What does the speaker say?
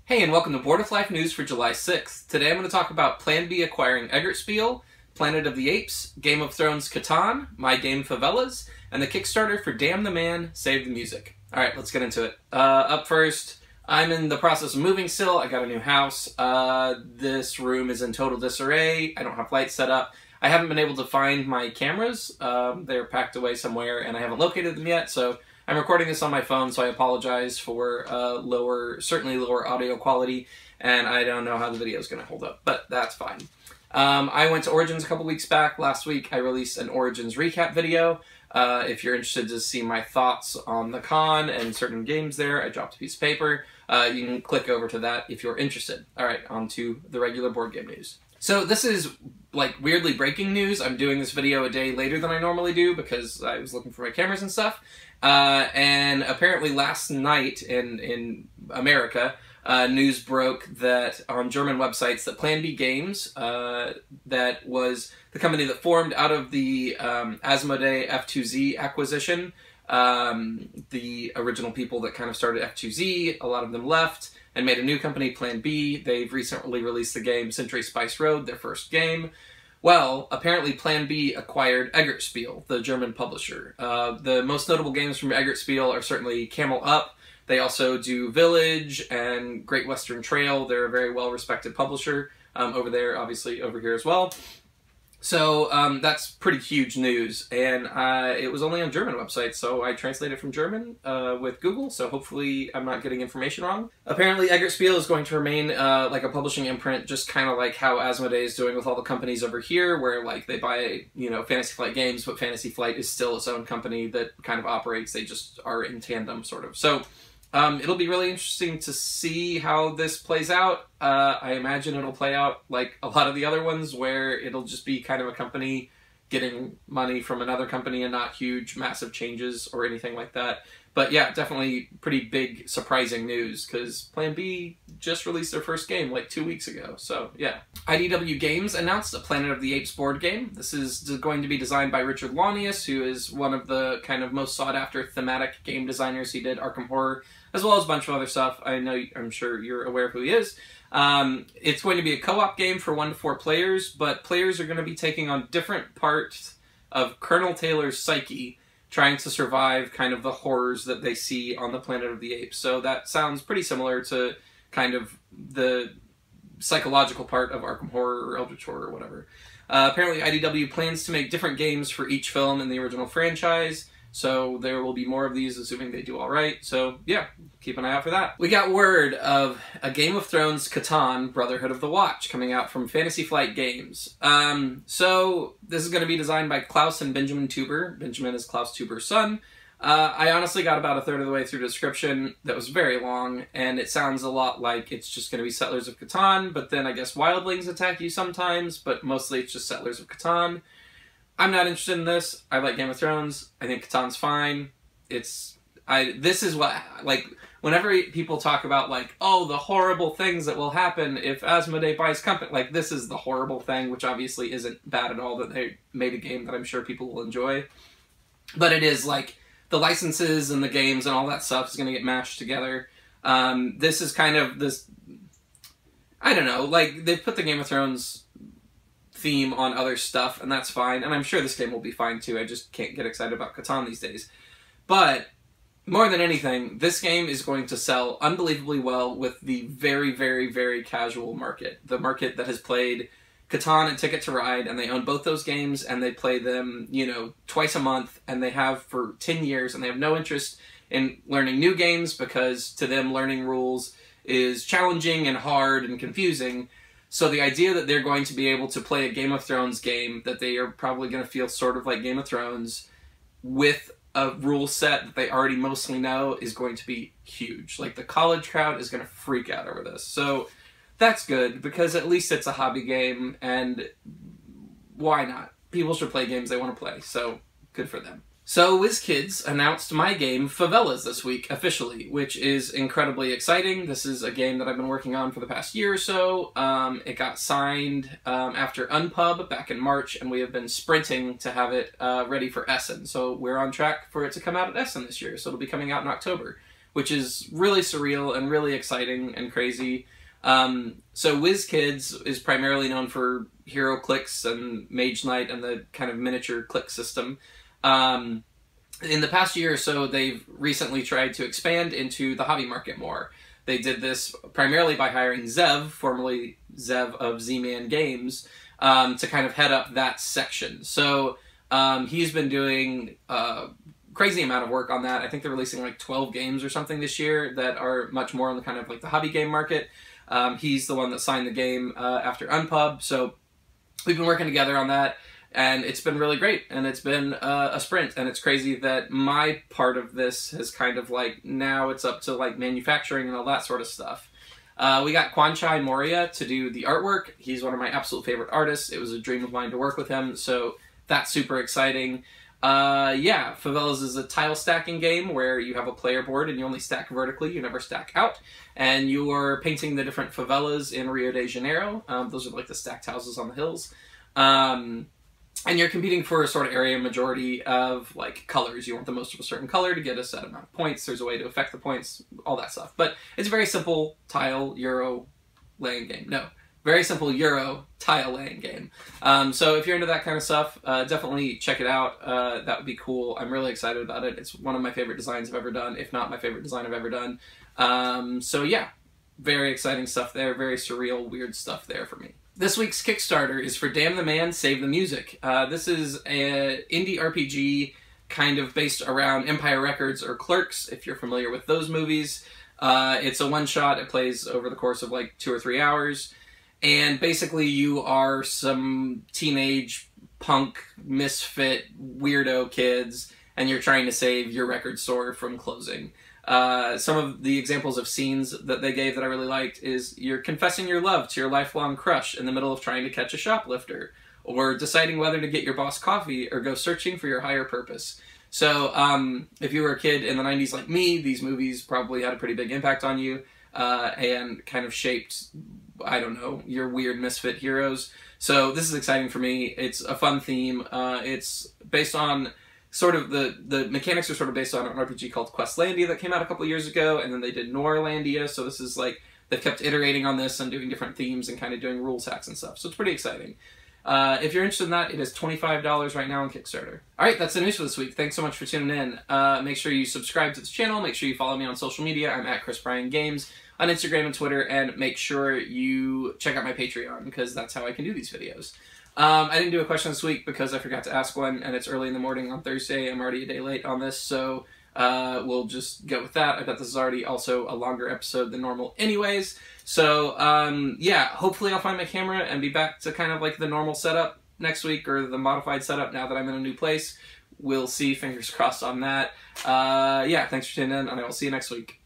Hey, and welcome to Board of Life News for July 6th. Today I'm going to talk about Plan B acquiring Eggertspiel, Planet of the Apes, Game of Thrones Catan, My Game Favelas, and the Kickstarter for Damn the Man, Save the Music. Alright, let's get into it. Up first, I'm in the process of moving still. I got a new house. This room is in total disarray. I don't have lights set up. I haven't been able to find my cameras. They're packed away somewhere and I haven't located them yet, so I'm recording this on my phone, so I apologize for certainly lower audio quality, and I don't know how the video is going to hold up, but that's fine. I went to Origins a couple weeks back. Last week I released an Origins recap video. If you're interested to see my thoughts on the con and certain games there, I dropped a piece of paper. You can click over to that if you're interested. Alright, on to the regular board game news. So this is like weirdly breaking news. I'm doing this video a day later than I normally do because I was looking for my cameras and stuff. And apparently last night in America, news broke that on German websites that Plan B Games, that was the company that formed out of the Asmodee F2Z acquisition, the original people that kind of started F2Z, a lot of them left and made a new company, Plan B. They've recently released the game Century Spice Road, their first game. Well, apparently Plan B acquired Eggertspiel, the German publisher. The most notable games from Eggertspiel are certainly Camel Up. They also do Village and Great Western Trail. They're a very well-respected publisher over there, obviously over here as well. So that's pretty huge news, and it was only on German websites, so I translated from German with Google, so hopefully I'm not getting information wrong. Apparently Eggertspiel is going to remain like a publishing imprint, just kind of like how Asmodee is doing with all the companies over here, where like they buy, you know, Fantasy Flight Games, but Fantasy Flight is still its own company that kind of operates. They just are in tandem, sort of. So it'll be really interesting to see how this plays out. I imagine it'll play out like a lot of the other ones, where it'll just be kind of a company getting money from another company and not huge, massive changes or anything like that. But yeah, definitely pretty big, surprising news, because Plan B just released their first game like 2 weeks ago, so yeah. IDW Games announced a Planet of the Apes board game. This is going to be designed by Richard Launius, who is one of the kind of most sought-after thematic game designers. He did Arkham Horror, as well as a bunch of other stuff. I'm sure you're aware of who he is. It's going to be a co-op game for 1 to 4 players, but players are going to be taking on different parts of Colonel Taylor's psyche, trying to survive kind of the horrors that they see on the Planet of the Apes. So that sounds pretty similar to kind of the psychological part of Arkham Horror or Eldritch Horror or whatever. Apparently IDW plans to make different games for each film in the original franchise, so there will be more of these, assuming they do all right. So yeah, keep an eye out for that. We got word of a Game of Thrones Catan, Brotherhood of the Watch, coming out from Fantasy Flight Games. So this is going to be designed by Klaus and Benjamin Tuber. Benjamin is Klaus Tuber's son. I honestly got about a third of the way through the description. That was very long, and it sounds a lot like it's just going to be Settlers of Catan, but then I guess wildlings attack you sometimes, but mostly it's just Settlers of Catan. I'm not interested in this. I like Game of Thrones. I think Catan's fine. This is what, like, whenever people talk about, like, oh, the horrible things that will happen if Asmodee buys company, like, this is the horrible thing, which obviously isn't bad at all, that they made a game that I'm sure people will enjoy. But it is, like, the licenses and the games and all that stuff is going to get mashed together. This is kind of this, I don't know, like, they've put the Game of Thrones theme on other stuff, and that's fine, and I'm sure this game will be fine too. I just can't get excited about Catan these days. But more than anything, this game is going to sell unbelievably well with the very, very, very casual market. The market that has played Catan and Ticket to Ride, and they own both those games, and they play them, you know, twice a month, and they have for 10 years, and they have no interest in learning new games, because to them learning rules is challenging and hard and confusing. So the idea that they're going to be able to play a Game of Thrones game that they are probably going to feel sort of like Game of Thrones with a rule set that they already mostly know is going to be huge. Like, the college crowd is going to freak out over this. So that's good, because at least it's a hobby game, and why not? People should play games they want to play, so good for them. So WizKids announced My Game Favelas this week, officially, which is incredibly exciting. This is a game that I've been working on for the past year or so. It got signed after Unpub back in March, and we have been sprinting to have it ready for Essen. So we're on track for it to come out at Essen this year, so it'll be coming out in October, which is really surreal and really exciting and crazy. So WizKids is primarily known for hero clicks and Mage Knight and the kind of miniature click system. In the past year or so, they've recently tried to expand into the hobby market more. They did this primarily by hiring Zev, formerly Zev of Z-Man Games, to kind of head up that section. So he's been doing a crazy amount of work on that. I think they're releasing like 12 games or something this year that are much more on the kind of like the hobby game market. He's the one that signed the game after Unpub, so we've been working together on that. And it's been really great, and it's been a sprint, and it's crazy that my part of this has kind of like, now it's up to like manufacturing and all that sort of stuff. We got Kwanchai Moria to do the artwork. He's one of my absolute favorite artists. It was a dream of mine to work with him, so that's super exciting. Yeah, Favelas is a tile stacking game where you have a player board and you only stack vertically, you never stack out, and you are painting the different favelas in Rio de Janeiro. Those are like the stacked houses on the hills. And you're competing for a sort of area majority of like colors. You want the most of a certain color to get a set amount of points. There's a way to affect the points, all that stuff. But it's a very simple tile Euro laying game. No, very simple Euro tile laying game. So if you're into that kind of stuff, definitely check it out. That would be cool. I'm really excited about it. It's one of my favorite designs I've ever done, if not my favorite design I've ever done. So yeah, very exciting stuff there. Very surreal, weird stuff there for me. This week's Kickstarter is for Damn the Man, Save the Music. This is an indie RPG kind of based around Empire Records or Clerks, if you're familiar with those movies. It's a one-shot. It plays over the course of like 2 or 3 hours. And basically you are some teenage punk, misfit, weirdo kids, and you're trying to save your record store from closing. Some of the examples of scenes that they gave that I really liked is you're confessing your love to your lifelong crush in the middle of trying to catch a shoplifter, or deciding whether to get your boss coffee or go searching for your higher purpose. So if you were a kid in the 90s like me, these movies probably had a pretty big impact on you and kind of shaped, I don't know, your weird misfit heroes. So this is exciting for me. It's a fun theme. It's based on sort of the mechanics are sort of based on an RPG called Questlandia that came out a couple years ago, and then they did Noirlandia, so this is like, they've kept iterating on this and doing different themes and kind of doing rules hacks and stuff, so it's pretty exciting. If you're interested in that, it is $25 right now on Kickstarter. Alright, that's the news for this week. Thanks so much for tuning in. Make sure you subscribe to this channel, make sure you follow me on social media. I'm at Bryan Games on Instagram and Twitter, and make sure you check out my Patreon, because that's how I can do these videos. I didn't do a question this week because I forgot to ask one, and it's early in the morning on Thursday. I'm already a day late on this, so we'll just go with that. I bet this is already also a longer episode than normal anyways. So, yeah, hopefully I'll find my camera and be back to kind of like the normal setup next week, or the modified setup now that I'm in a new place. We'll see, fingers crossed on that. Yeah, thanks for tuning in, and I will see you next week.